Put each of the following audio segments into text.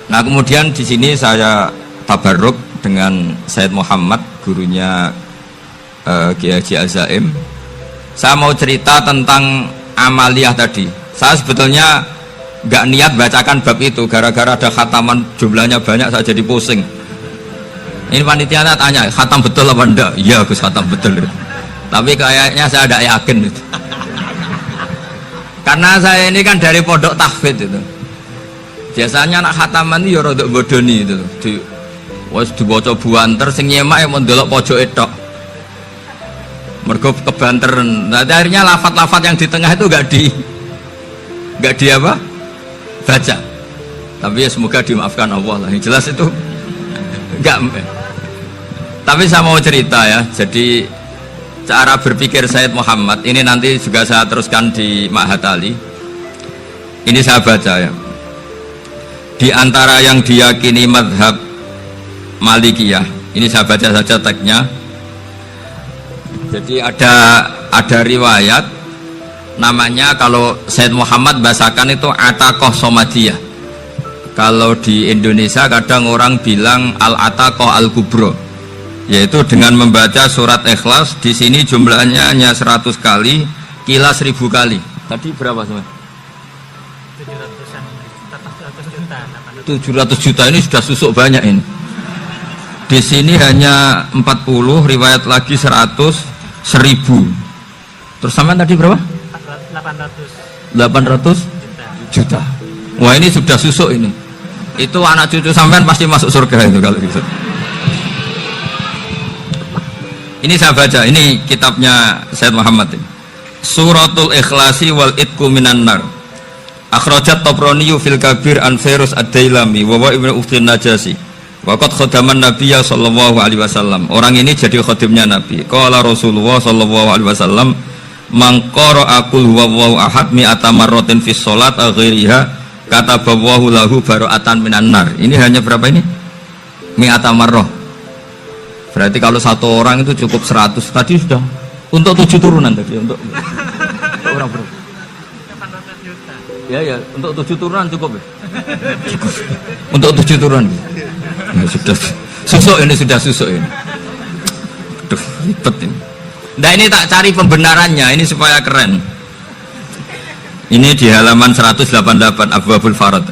Nah kemudian di sini saya tabarruk dengan Sayyid Muhammad, gurunya Kiai Haji Al-Zaim. Saya mau cerita tentang amaliyah tadi. Saya sebetulnya nggak niat bacakan bab itu, gara-gara ada khataman jumlahnya banyak saya jadi pusing. Ini panitianya tanya, khatam betul apa enggak? Iya Gus, khatam betul. Tapi kayaknya saya tidak yakin itu. Karena saya ini kan dari pondok tahfidz itu. Biasanya anak khataman itu ya rada bodoni itu. Wes dibaca buanter sing nyemak ya mendelok pojoke tok. Mergo kebanteren. Nah, akhirnya lafat-lafat yang di tengah itu enggak di apa? Baca. Tapi ya semoga dimaafkan Allah lah. Yang jelas itu enggak. Tapi saya mau cerita ya. Jadi cara berpikir Sayyid Muhammad ini nanti juga saya teruskan di Ma'had Ali. Ini saya baca ya. Di antara yang diyakini madhab Malikiyah, ini saya baca saja teksnya. Jadi ada riwayat namanya, kalau Sayyid Muhammad bahasakan itu ataqoh somadiyah. Kalau di Indonesia kadang orang bilang al-ataqoh al-kubro, yaitu dengan membaca surat Ikhlas. Di sini jumlahnya hanya 100 kali, kila 1000 kali. Tadi berapa semua? 700 juta ini sudah susuk banyak ini. Di sini hanya 40, riwayat lagi 100, 1000. Terus sama tadi berapa? 800 juta. Wah ini sudah susuk ini. Itu anak cucu sampean pasti masuk surga itu kalau gitu. Ini saya baca, ini kitabnya Sayyid Muhammad ini. Suratul Ikhlasi wal Itqu minan nar. Akhrajat Tabrani fil Kabir an Fairuz ad-Dailami wa Ibnu Uftin Najasi. Waqad khadaman Nabiyya sallallahu alaihi wasallam. Orang ini jadi khadimnya Nabi. Qala Rasulullah sallallahu alaihi wasallam, "Man qara'a qul huwallahu ahad mi'ata marratin fi shalat ghairiha kataballahu lahu bara'atan minan nar." Ini hanya berapa ini? Mi'ata marrah. Berarti kalau satu orang itu cukup 100. Tadi sudah untuk 7 turunan tadi untuk orang berapa? Ya, untuk 7 turunan cukup ya? Cukup. Untuk 7 turunan ya, sudah susuk ini, sudah susuk ini. Aduh, ribet ini. Nah ini tak cari pembenarannya, ini supaya keren. Ini di halaman 188 Abwabul Farad.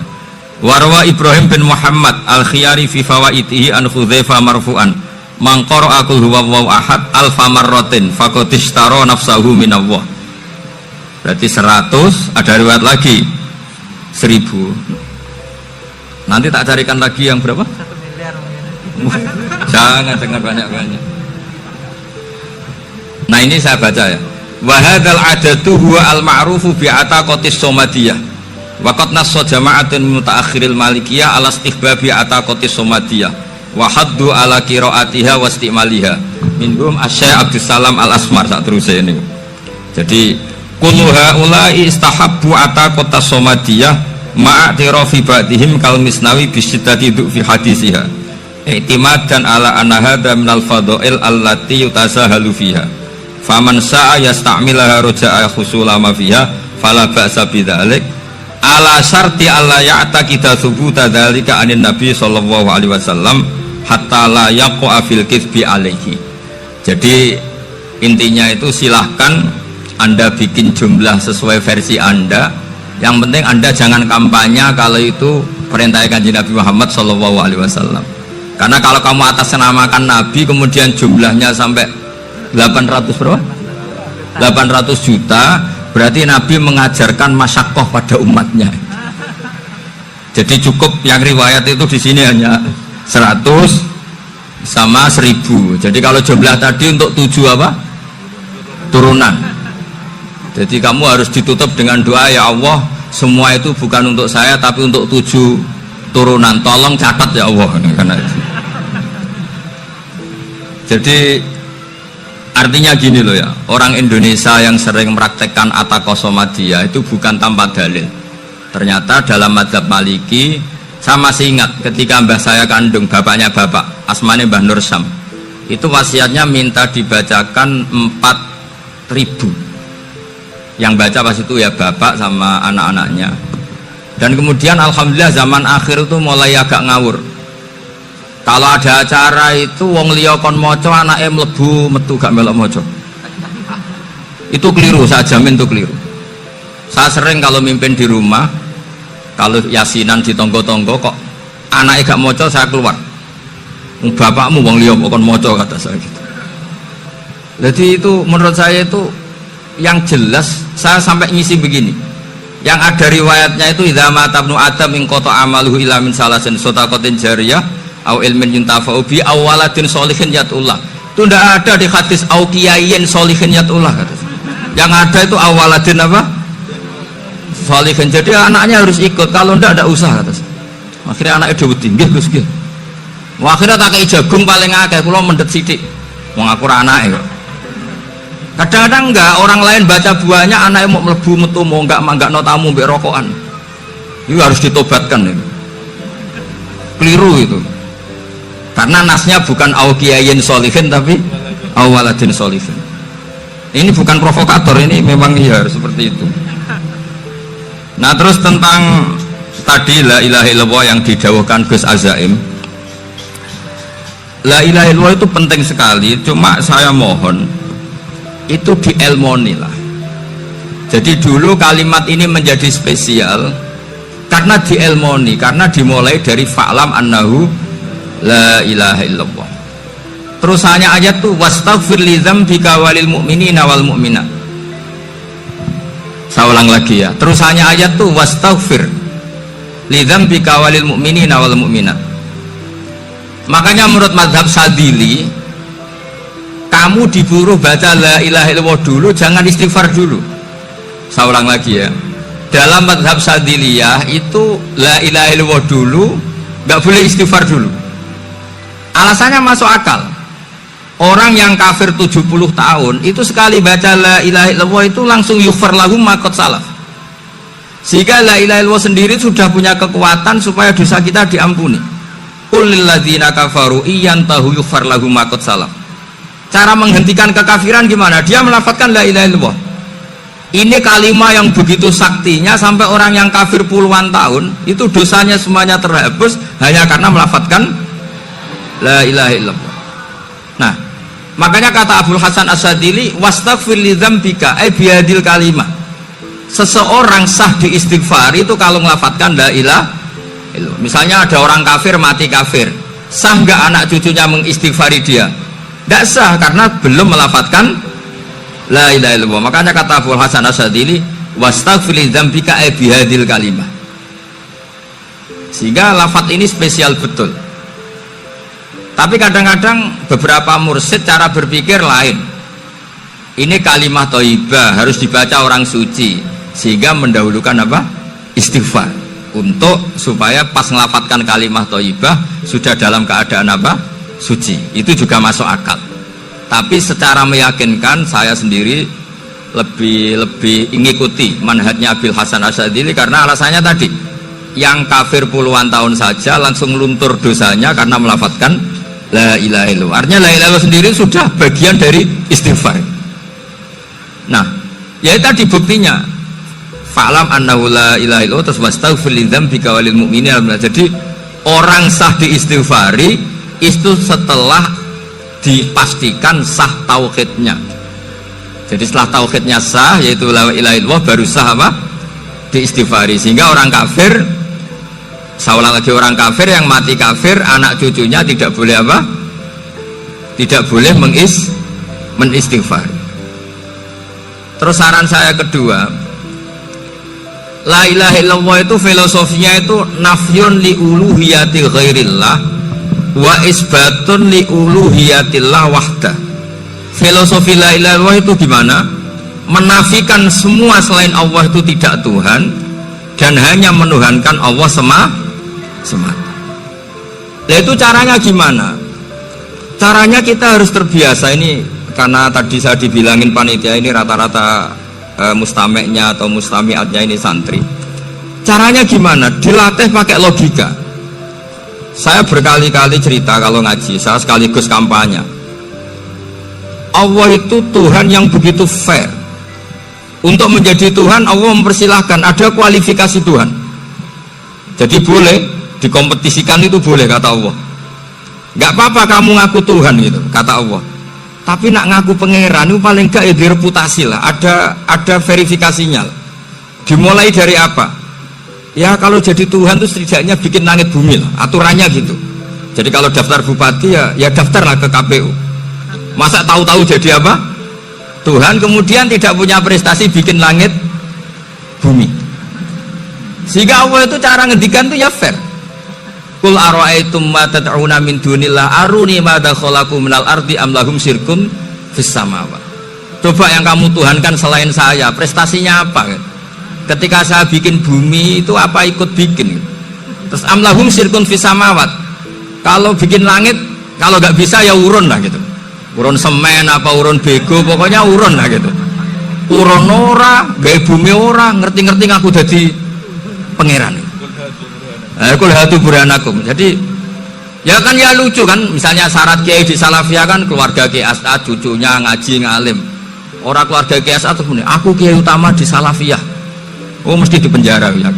Warwa Ibrahim bin Muhammad al-Khiyari fi fawaitihi an Hudzaifah marfu'an, man qara'a qul huwallahu ahad alfa marratin faqad ishtara nafsahu minallah. Berarti 100, ada riwayat lagi 1000. Nanti tak carikan lagi yang berapa? 1 miliar Jangan banyak-banyak. Nah ini saya baca ya. Wa hadzal adatu huwa al-ma'rufu bi ataqatis somadiyah. Wa qad nassa jama'atun mutaakhiril malikiyah ala istihbabi ataqatis somadiyah wa haddu ala qiraatiha wa istimaliha. Minhum Asy-Syaikh Abdus Salam Al-Asmar sak terusé ini. Jadi kullu haula'i istahabbu ataqatas somadiyah ma'atirafi ba'dihim kal Misnawi bisyiddati fi hadisiha i'timadan ala anna hadha minal fadha'il allati yutasahalu fiha faman sa'a yasta'milaha roja'a khusulama fiha fala ba'sa bidzalik ala syarti alla ya'taqida thubuta dzalika anin nabi sallallahu alaihi wasallam hatta la yaqa fil kitsbi alaihi. Jadi intinya itu silahkan Anda bikin jumlah sesuai versi Anda. Yang penting Anda jangan kampanye kalau itu perintah Kanjeng Nabi Muhammad SAW. Karena kalau kamu atasnamakan Nabi kemudian jumlahnya sampai 800 berapa? 800 juta, berarti Nabi mengajarkan masyaqqah pada umatnya. Jadi cukup yang riwayat itu di sini hanya 100 sama 1000. Jadi kalau jumlah tadi untuk 7 apa? Turunan. Jadi kamu harus ditutup dengan doa, ya Allah, semua itu bukan untuk saya tapi untuk 7 turunan. Tolong catat ya Allah. Karena itu. Jadi Artinya gini loh ya, orang Indonesia yang sering mempraktekkan atakosomadiyah itu bukan tanpa dalil. Ternyata dalam mazhab Maliki, saya masih ingat ketika mbah saya kandung, bapaknya bapak, asmane Mbah Nur Syam, itu wasiatnya minta dibacakan 4.000. Yang baca pas itu ya bapak sama anak-anaknya. Dan kemudian alhamdulillah zaman akhir itu mulai agak ngawur. Kalau ada acara itu wong liya kon maca anake mlebu metu gak melok maca. Itu keliru, saya jamin itu keliru. Saya sering kalau mimpin di rumah, kalau yasinan di tonggo-tonggo kok anake gak maca, saya keluar. Bapakmu wong liya kok kon maca, kata saya gitu. Jadi itu menurut saya itu yang jelas. Saya sampai ngisi begini. Yang ada riwayatnya itu idza mata ibnu adam in qata amaluhu illa min salasin shadaqatin jariyah au ilmin yuntafa'u bi awaladin sholihin yatullah. Itu tidak ada di hadis au kiyayin sholihin yatullah. Yang ada itu awaladin apa? Sholihin. Jadi anaknya harus ikut, kalau tidak ada usah kata. Akhirnya anaknya dhewe tinggi Gus nggih. Akhirnya tak kei jagung paling akeh, kula mendet sithik. Wong aku ora anake kok. Kadang-kadang enggak, orang lain baca buahnya anaknya mau mlebu metu mau enggak no tamu mbek rokokan. Itu harus ditobatkan itu. Keliru itu. Karena nasnya bukan auqiyayin sholihin tapi awaladin sholihin. Ini bukan provokator, ini memang ya seperti itu. Nah terus tentang tadi la ilaha illallah yang didawuhkan Gus Azaim, la ilaha illallah itu penting sekali. Cuma saya mohon itu dielmoni lah. Jadi dulu kalimat ini menjadi spesial karena dielmoni, karena dimulai dari fa'lam annahu la ilaha illallah. Terusannya ayat tuh wastaghfir li dzambika walil mu'minina wal mu'minat. Saya ulang lagi ya. Terusannya ayat tuh wastaghfir li dzambika walil mu'minina wal mu'minat. Makanya menurut mazhab Sadili, kamu disuruh baca la ilaha illallah dulu, jangan istighfar dulu. Saya ulang lagi ya. Dalam mazhab Sadiliyah itu la ilaha illallah dulu, nggak boleh istighfar dulu. Alasannya masuk akal. Orang yang kafir 70 tahun itu sekali baca la ilaha illallah itu langsung yughfar lahum ma qad salaf. Sehingga la ilaha illallah sendiri sudah punya kekuatan supaya dosa kita diampuni. Qul lil ladzina kafaru iyantahu yughfar lahum ma qad salaf. Cara menghentikan kekafiran gimana? Dia melafadzkan la ilaha illallah. Ini kalimat yang begitu saktinya sampai orang yang kafir puluhan tahun itu dosanya semuanya terhapus hanya karena melafadzkan la ilaha illallah. Nah, makanya kata Abdul Hasan As-Sadili, wastaghfir li dzambika ay bihadil kalimah. Seseorang sah diistighfar itu kalau melafadzkan la ilaha illallah. Misalnya ada orang kafir mati kafir, sah nggak anak cucunya mengistighfari dia? Tidak sah karena belum melafadzkan la ilaha illallah. Makanya kata Abdul Hasan As-Sadili, wastaghfir li dzambika ay bihadil kalimah. Sehingga lafadz ini spesial betul. Tapi kadang-kadang beberapa mursyid cara berpikir lain. Ini kalimat thayyibah harus dibaca orang suci, sehingga mendahulukan apa? Istighfar. Untuk supaya pas ngelafatkan kalimat thayyibah sudah dalam keadaan apa? Suci. Itu juga masuk akal. Tapi secara meyakinkan saya sendiri lebih mengikuti manhajnya Abil Hasan As-Sadili karena alasannya tadi, yang kafir puluhan tahun saja langsung luntur dosanya karena melafatkan la ilaha illallah. Artinya la ilaha illallah sendiri sudah bagian dari istighfar. Nah, ya tadi buktinya fa'lam annahu la ilaha illallah terus wastaghfir li dzambika walil mu'minina. Jadi orang sah diistighfari itu setelah dipastikan sah tauhidnya. Jadi setelah tauhidnya sah yaitu la ilaha illallah baru sah apa? Diistighfari. Sehingga orang kafir, saya ulang lagi, orang kafir yang mati kafir anak cucunya tidak boleh apa? Tidak boleh menistighfar. Terus saran saya kedua, la ilaha illallah itu filosofinya itu nafyun li uluhiyati ghairillah wa isbatun li uluhiyatillah wahda. Filosofi la ilaha illallah itu gimana? Menafikan semua selain Allah itu tidak Tuhan dan hanya menuhankan Allah semata. Nah itu caranya gimana? Caranya kita harus terbiasa, ini karena tadi saya dibilangin panitia ini rata-rata mustameknya atau mustamiatnya ini santri. Caranya gimana? Dilatih pakai logika. Saya berkali-kali cerita kalau ngaji, saya sekaligus kampanye. Allah itu Tuhan yang begitu fair. Untuk menjadi Tuhan, Allah mempersilahkan, ada kualifikasi Tuhan. Jadi boleh dikompetisikan, itu boleh kata Allah. Gak apa-apa kamu ngaku Tuhan gitu, kata Allah. Tapi nak ngaku pangeran itu paling gak ya direputasi lah, ada verifikasinya. Dimulai dari apa? Ya kalau jadi Tuhan itu setidaknya bikin langit bumi lah, aturannya gitu. Jadi kalau daftar bupati ya daftarlah ke KPU. Masa tahu-tahu jadi apa? Tuhan kemudian tidak punya prestasi bikin langit bumi. Sehingga Allah itu cara ngendikan itu ya fair. Qul ara'aytum ma tad'una min dunillah aruni madza khalaqu minal ardi am lahum syirkum fis samawat. Coba yang kamu tuhankan selain saya, prestasinya apa? Ketika saya bikin bumi itu apa ikut bikin? Terus am lahum syirkum fis samawat. Kalau bikin langit, kalau nggak bisa ya urun lah gitu. Urun semen apa urun bego, pokoknya urun lah gitu. Urun ora, gawe bumi ora, ngerti-ngerti ngaku dadi pangeran. Kul hatu burhanakum. Jadi ya kan ya lucu kan, misalnya syarat kiai di Salafiyah kan keluarga Kiai As'ad, cucunya ngaji ngalim. Orang keluarga Kiai As'ad tuh aku kiai utama di Salafiyah. Oh mesti di penjara ya.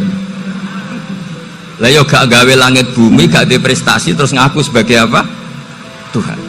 Lah yo gak gawe langit bumi, gak ada prestasi terus ngaku sebagai apa? Tuhan.